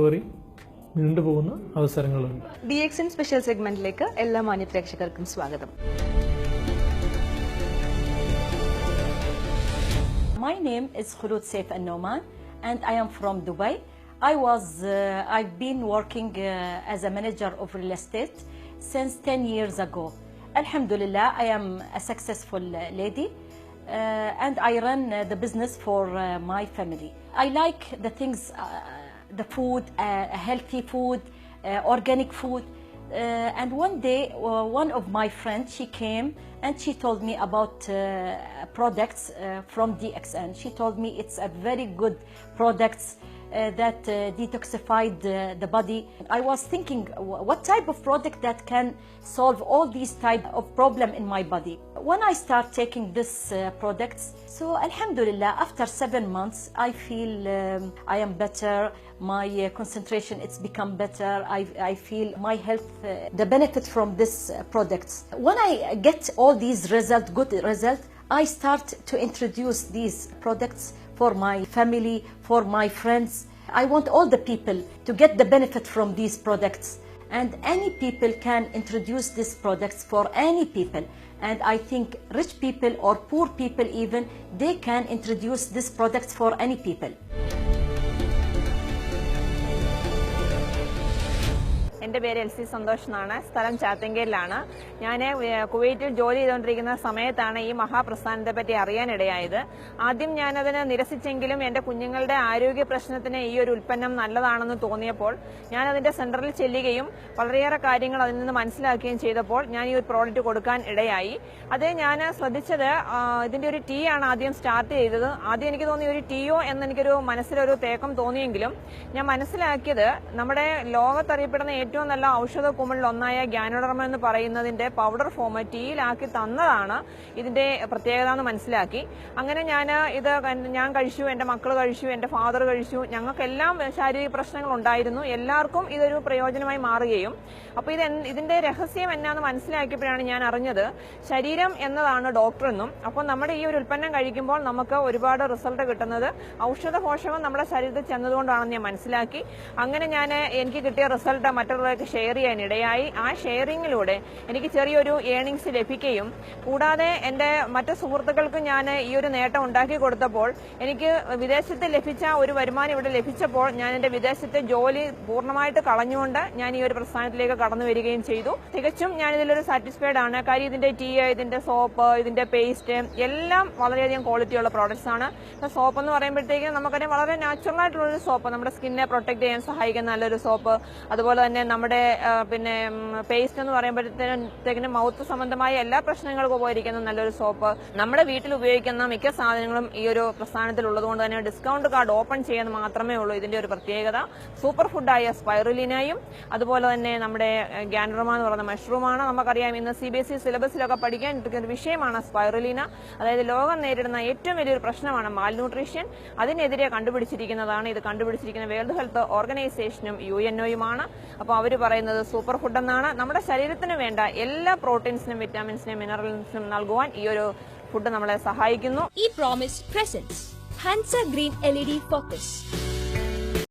നീണ്ടുപോകുന്ന അവസരങ്ങളുണ്ട്. DXN special സെഗ്മെന്റിലേക്ക് എല്ലാ മാന്യ പ്രേക്ഷകർക്കും സ്വാഗതം. My name is Khulud Saif Al-Noman and I am from Dubai. I've been working as a manager of real estate since 10 years ago. Alhamdulillah, I am a successful lady and I run the business for my family. I like the things, the food, healthy food, organic food. And one day, one of my friends, she came and she told me about products from DXN. She told me it's a very good products that detoxified the body. I was thinking, what type of product that can solve all these type of problem in my body? When I start taking this products, so Alhamdulillah, after 7 months, I feel I am better. My concentration, it's become better. I feel my health, the benefit from this products. When I get all these good results, I start to introduce these products for my family, for my friends. I want all the people to get the benefit from these products. And any people can introduce these products for any people. And I think rich people or poor people even, they can introduce these products for any people. എൻ്റെ പേര് LC Santhosh എന്നാണ്. സ്ഥലം ചാത്തങ്കേരിലാണ്. ഞാൻ കുവൈറ്റിൽ ജോലി ചെയ്തുകൊണ്ടിരിക്കുന്ന സമയത്താണ് ഈ മഹാപ്രസ്ഥാനത്തെ പറ്റി അറിയാനിടയായത്. ആദ്യം ഞാനതിനെ നിരസിച്ചെങ്കിലും എൻ്റെ കുഞ്ഞുങ്ങളുടെ ആരോഗ്യ പ്രശ്നത്തിന് ഈ ഒരു ഉൽപ്പന്നം നല്ലതാണെന്ന് തോന്നിയപ്പോൾ ഞാൻ അതിൻ്റെ സെൻറ്ററിൽ ചെല്ലുകയും വളരെയേറെ കാര്യങ്ങൾ അതിൽ നിന്ന് മനസ്സിലാക്കുകയും ചെയ്തപ്പോൾ ഞാൻ ഈ ഒരു പ്രോഡക്റ്റ് കൊടുക്കാൻ ഇടയായി. അത് ഞാൻ ശ്രദ്ധിച്ചത് ഇതിൻ്റെ ഒരു ടീ ആണ് ആദ്യം സ്റ്റാർട്ട് ചെയ്തത്. ആദ്യം എനിക്ക് തോന്നി ഒരു ടീയോ എന്നെനിക്കൊരു മനസ്സിലൊരു തേക്കം തോന്നിയെങ്കിലും ഞാൻ മനസ്സിലാക്കിയത് നമ്മുടെ ലോകത്തറിയപ്പെടുന്ന ഏറ്റവും നല്ല ഔഷധ കുമിളിൽ ഒന്നായ ഗ്യാനോഡർമ എന്ന് പറയുന്നതിന്റെ പൗഡർ ഫോം ടീയിലാക്കി തന്നതാണ് ഇതിന്റെ പ്രത്യേകത എന്ന് മനസ്സിലാക്കി. അങ്ങനെ ഞാൻ കഴിച്ചു, എന്റെ മക്കൾ കഴിച്ചു, എന്റെ ഫാദർ കഴിച്ചു. ഞങ്ങൾക്കെല്ലാം ശാരീരിക പ്രശ്നങ്ങൾ ഉണ്ടായിരുന്നു. എല്ലാവർക്കും ഇതൊരു പ്രയോജനമായി മാറുകയും അപ്പോൾ ഇതിന്റെ രഹസ്യം എന്നാന്ന് മനസ്സിലാക്കിയപ്പോഴാണ് ഞാൻ അറിഞ്ഞത് ശരീരം എന്നതാണ് ഡോക്ടർ എന്നും. അപ്പോൾ നമ്മുടെ ഈ ഒരു ഉൽപ്പന്നം കഴിക്കുമ്പോൾ നമുക്ക് ഒരുപാട് റിസൾട്ട് കിട്ടുന്നത് ഔഷധ പോഷകം നമ്മുടെ ശരീരത്തിൽ ചെന്നതുകൊണ്ടാണെന്ന് ഞാൻ മനസ്സിലാക്കി. അങ്ങനെ എനിക്ക് കിട്ടിയ റിസൾട്ട് മറ്റുള്ളവർക്ക് ഷെയർ ചെയ്യാനിടയായി. ആ ഷെയറിങ്ങിലൂടെ എനിക്ക് ചെറിയൊരു ഏണിങ്സ് ലഭിക്കുകയും കൂടാതെ എൻ്റെ മറ്റു സുഹൃത്തുക്കൾക്ക് ഞാൻ ഈ ഒരു നേട്ടം ഉണ്ടാക്കി കൊടുത്തപ്പോൾ എനിക്ക് വിദേശത്ത് ലഭിച്ച ഒരു വരുമാനം ഇവിടെ ലഭിച്ചപ്പോൾ ഞാൻ എൻ്റെ വിദേശത്തെ ജോലി പൂർണ്ണമായിട്ട് കളഞ്ഞുകൊണ്ട് ഞാൻ ഈ ഒരു പ്രസ്ഥാനത്തിലേക്ക് കടന്നു വരികയും ചെയ്തു. തികച്ചും ഞാൻ ഇതിലൊരു സാറ്റിസ്ഫൈഡ് ആണ്. കാര്യം ഇതിന്റെ ടീ, ഇതിന്റെ സോപ്പ്, ഇതിന്റെ പേസ്റ്റ് എല്ലാം വളരെയധികം ക്വാളിറ്റിയുള്ള പ്രോഡക്ട്സ് ആണ്. സോപ്പ് എന്ന് പറയുമ്പോഴത്തേക്കും നമുക്കറിയാം വളരെ നാച്ചുറൽ ആയിട്ടുള്ളൊരു സോപ്പ്, നമ്മുടെ സ്കിന്നെ പ്രൊട്ടക്ട് ചെയ്യാൻ സഹായിക്കുന്ന നല്ലൊരു സോപ്പ്. അതുപോലെ തന്നെ നമ്മുടെ പേസ്റ്റ് എന്ന് പറയുമ്പോഴത്തേക്കും മൗത്ത് സംബന്ധമായ എല്ലാ പ്രശ്നങ്ങൾക്കും ഉപകരിക്കുന്ന നല്ലൊരു സോപ്പ്. നമ്മുടെ വീട്ടിൽ ഉപയോഗിക്കുന്ന മിക്ക സാധനങ്ങളും ഈ ഒരു പ്രസ്ഥാനത്തിൽ ഉള്ളതുകൊണ്ട് തന്നെ ഡിസ്കൗണ്ട് കാർഡ് ഓപ്പൺ ചെയ്യാൻ മാത്രമേ ഉള്ളൂ ഇതിന്റെ ഒരു പ്രത്യേകത. സൂപ്പർ ഫുഡായ സ്പൈറുലിനയും അതുപോലെ തന്നെ നമ്മുടെ ഗ്യാൻഡ്രമ എന്ന് പറയുന്ന മഷ്റൂമാണ്. നമുക്കറിയാം ഇന്ന് CBSE സിലബസിലൊക്കെ പഠിക്കാൻ ഇരിക്കുന്ന ഒരു വിഷയമാണ് സ്പൈറുലിന. അതായത് ലോകം നേരിടുന്ന ഏറ്റവും വലിയൊരു പ്രശ്നമാണ് മാൽന്യൂട്രീഷൻ. അതിനെതിരെ കണ്ടുപിടിച്ചിരിക്കുന്നതാണ്. ഇത് കണ്ടുപിടിച്ചിരിക്കുന്ന വേൾഡ് ഹെൽത്ത് ഓർഗനൈസേഷനും UNOയുമാണ്. അപ്പോൾ അവർ പറയുന്നത് സൂപ്പർ ഫുഡ് എന്നാണ്. നമ്മുടെ ശരീരത്തിന് വേണ്ട എല്ലാ പ്രോട്ടീൻസിനും വിറ്റാമിൻസിനും മിനറൽസിനും നൽകുവാൻ ഈ ഒരു ഫുഡ് നമ്മളെ സഹായിക്കുന്നു. ഈ പ്രോമിസ് പ്രസൻസ് ഹൻസ ഗ്രീൻ LED ഫോക്കസ്